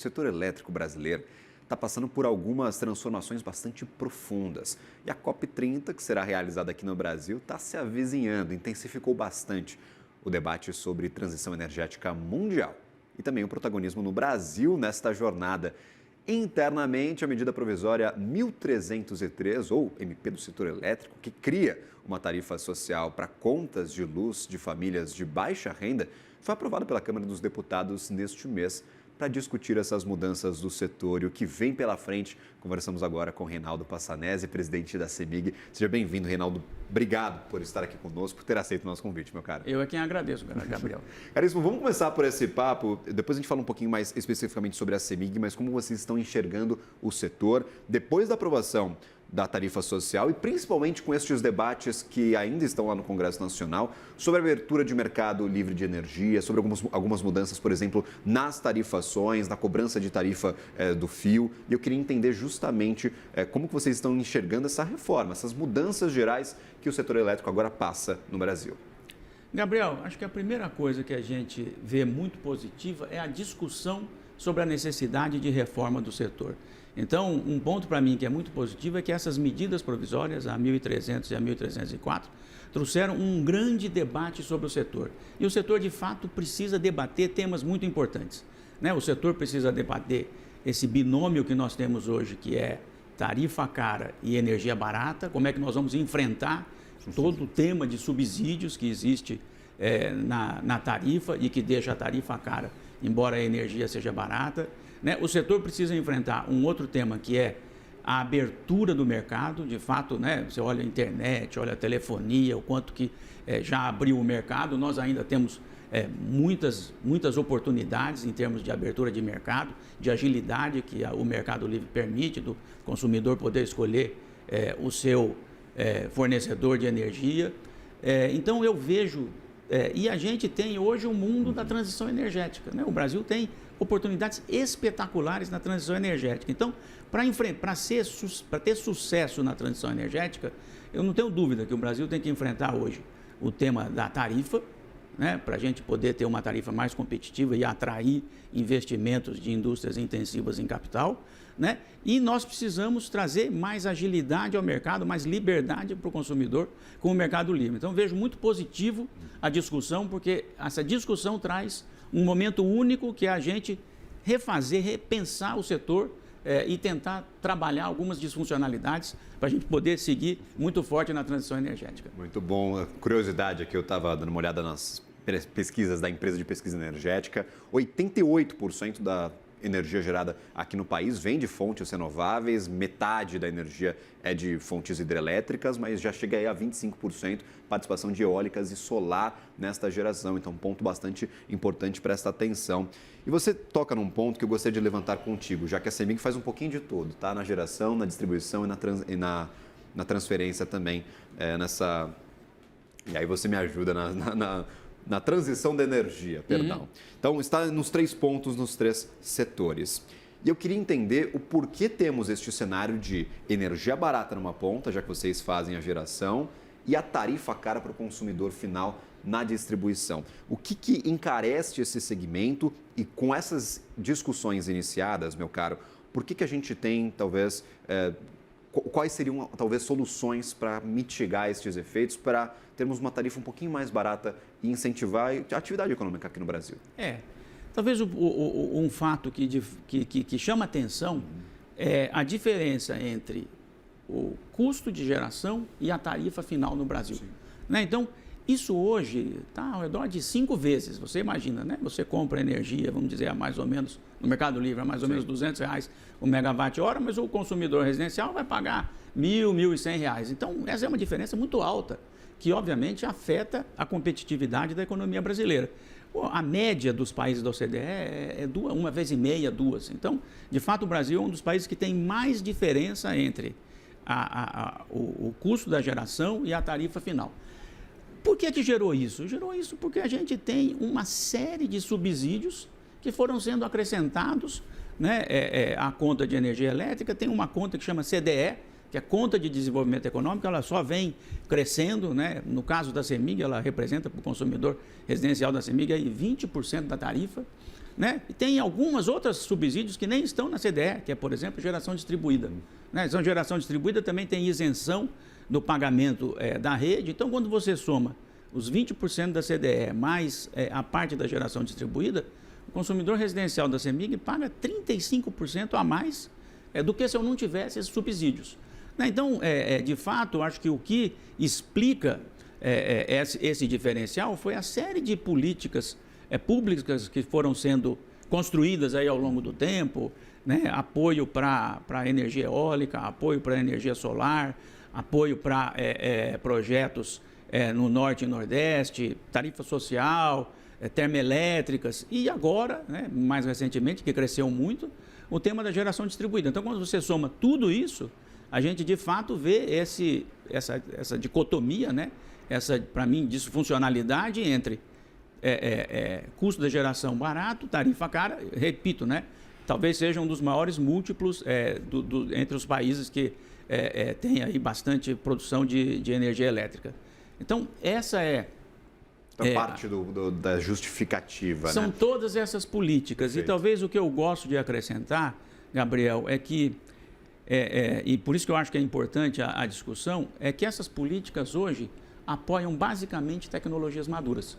O setor elétrico brasileiro está passando por algumas transformações bastante profundas. E a COP30, que será realizada aqui no Brasil, está se avizinhando, intensificou bastante o debate sobre transição energética mundial e também o protagonismo no Brasil nesta jornada. Internamente, a medida provisória 1303, ou MP do setor elétrico, que cria uma tarifa social para contas de luz de famílias de baixa renda, foi aprovada pela Câmara dos Deputados neste mês. Para discutir essas mudanças do setor e o que vem pela frente, conversamos agora com Reinaldo Passanezi, presidente da CEMIG. Seja bem-vindo, Reinaldo. Obrigado por estar aqui conosco, por ter aceito o nosso convite, meu caro. Eu é quem agradeço, Gabriel. Caríssimo, vamos começar por esse papo. Depois a gente fala um pouquinho mais especificamente sobre a CEMIG, mas como vocês estão enxergando o setor depois da aprovação da tarifa social e principalmente com estes debates que ainda estão lá no Congresso Nacional sobre a abertura de mercado livre de energia, sobre algumas mudanças, por exemplo, nas tarifações, na cobrança de tarifa do fio. E eu queria entender justamente como que vocês estão enxergando essa reforma, essas mudanças gerais que o setor elétrico agora passa no Brasil. Gabriel, acho que a primeira coisa que a gente vê muito positiva é a discussão sobre a necessidade de reforma do setor. Então, um ponto para mim que é muito positivo é que essas medidas provisórias, a 1.300 e a 1.304, trouxeram um grande debate sobre o setor. E o setor, de fato, precisa debater temas muito importantes, né? O setor precisa debater esse binômio que nós temos hoje, que é tarifa cara e energia barata, como é que nós vamos enfrentar todo o tema de subsídios que existe na tarifa e que deixa a tarifa cara, embora a energia seja barata. Né? O setor precisa enfrentar um outro tema que é a abertura do mercado. De fato, né? Você olha a internet, olha a telefonia, o quanto que já abriu o mercado. Nós ainda temos muitas oportunidades em termos de abertura de mercado, de agilidade que o Mercado Livre permite, do consumidor poder escolher o seu fornecedor de energia. Então eu vejo, e a gente tem hoje o mundo da transição energética, né? O Brasil tem oportunidades espetaculares na transição energética. Então, para ter sucesso na transição energética, eu não tenho dúvida que o Brasil tem que enfrentar hoje o tema da tarifa, né, para a gente poder ter uma tarifa mais competitiva e atrair investimentos de indústrias intensivas em capital, né? E nós precisamos trazer mais agilidade ao mercado, mais liberdade para o consumidor com o Mercado Livre. Então, vejo muito positivo a discussão, porque essa discussão traz um momento único que é a gente repensar o setor e tentar trabalhar algumas disfuncionalidades para a gente poder seguir muito forte na transição energética. Muito bom. Curiosidade aqui, eu estava dando uma olhada nas pesquisas da empresa de pesquisa energética. 88% da energia gerada aqui no país vem de fontes renováveis, metade da energia é de fontes hidrelétricas, mas já chega aí a 25% participação de eólicas e solar nesta geração. Então, um ponto bastante importante para esta atenção. E você toca num ponto que eu gostaria de levantar contigo, já que a CEMIG faz um pouquinho de tudo, tá? Na geração, na distribuição e na transferência também. E aí você me ajuda na transição da energia, perdão. Então, está nos 3 pontos, nos 3 setores. E eu queria entender o porquê temos este cenário de energia barata numa ponta, já que vocês fazem a geração, e a tarifa cara para o consumidor final na distribuição. O que encarece esse segmento e com essas discussões iniciadas, meu caro, por que a gente tem, talvez, quais seriam, talvez, soluções para mitigar estes efeitos, para termos uma tarifa um pouquinho mais barata e incentivar a atividade econômica aqui no Brasil? Talvez um fato que chama atenção é a diferença entre o custo de geração e a tarifa final no Brasil. Né? Então, isso hoje está ao redor de 5 vezes. Você imagina, né? Você compra energia, vamos dizer, a mais ou menos, no Mercado Livre, a mais ou menos R$200 o megawatt-hora, mas o consumidor residencial vai pagar R$1.000, R$1.100. Então, essa é uma diferença muito alta, que obviamente afeta a competitividade da economia brasileira. A média dos países da OCDE é 1,5 vezes, 2. Então, de fato, o Brasil é um dos países que tem mais diferença entre o custo da geração e a tarifa final. Por que gerou isso? Gerou isso porque a gente tem uma série de subsídios que foram sendo acrescentados, né, à conta de energia elétrica. Tem uma conta que chama CDE, que é Conta de Desenvolvimento Econômico, ela só vem crescendo, né? No caso da CEMIG, ela representa para o consumidor residencial da CEMIG aí 20% da tarifa. né? E tem algumas outras subsídios que nem estão na CDE, que é, por exemplo, geração distribuída. Né? Então, geração distribuída também tem isenção do pagamento da rede. Então, quando você soma os 20% da CDE mais a parte da geração distribuída, o consumidor residencial da CEMIG paga 35% a mais do que se eu não tivesse esses subsídios. Né? Então, de fato, acho que o que explica esse diferencial foi a série de políticas públicas que foram sendo construídas aí ao longo do tempo, né? Apoio para a energia eólica, apoio para a energia solar, apoio para projetos no Norte e Nordeste, tarifa social, termoelétricas e agora, né, mais recentemente, que cresceu muito, o tema da geração distribuída. Então, quando você soma tudo isso, a gente de fato vê essa dicotomia, né? Essa, para mim, disfuncionalidade entre custo da geração barato, tarifa cara, repito, né? Talvez seja um dos maiores múltiplos entre os países que têm aí bastante produção de energia elétrica. Então, essa parte da justificativa, são né? todas essas políticas. Perfeito. E talvez o que eu gosto de acrescentar, Gabriel, é que, e por isso que eu acho que é importante a discussão, é que essas políticas hoje apoiam basicamente tecnologias maduras.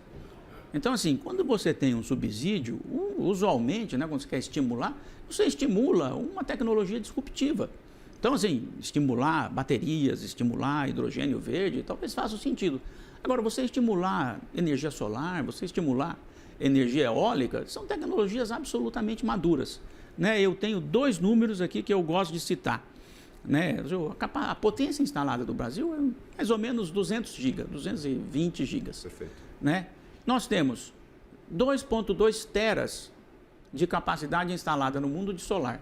Então, assim, quando você tem um subsídio, usualmente, né, quando você quer estimular, você estimula uma tecnologia disruptiva. Então, assim, estimular baterias, estimular hidrogênio verde, talvez faça sentido. Agora, você estimular energia solar, você estimular energia eólica, são tecnologias absolutamente maduras. Né? Eu tenho 2 números aqui que eu gosto de citar. Né? A potência instalada do Brasil é mais ou menos 200 GB, 220 GB. Perfeito. Né? Nós temos 2,2 teras de capacidade instalada no mundo de solar.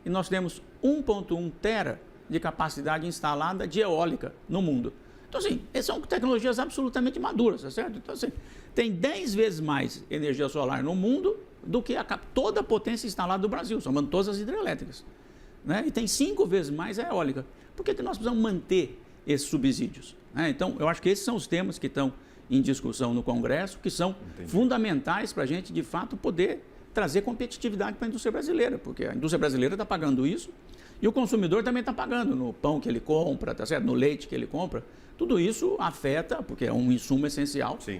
E nós temos 1,1 tera de capacidade instalada de eólica no mundo. Então, assim, essas são tecnologias absolutamente maduras, tá certo? Então, assim, tem 10 vezes mais energia solar no mundo do que toda a potência instalada do Brasil, somando todas as hidrelétricas. Né? E tem 5 vezes mais a eólica. Por que nós precisamos manter esses subsídios? Né? Então, eu acho que esses são os temas que estão em discussão no Congresso, que são fundamentais para a gente, de fato, poder trazer competitividade para a indústria brasileira, porque a indústria brasileira está pagando isso e o consumidor também está pagando no pão que ele compra, tá certo? No leite que ele compra. Tudo isso afeta, porque é um insumo essencial, Sim.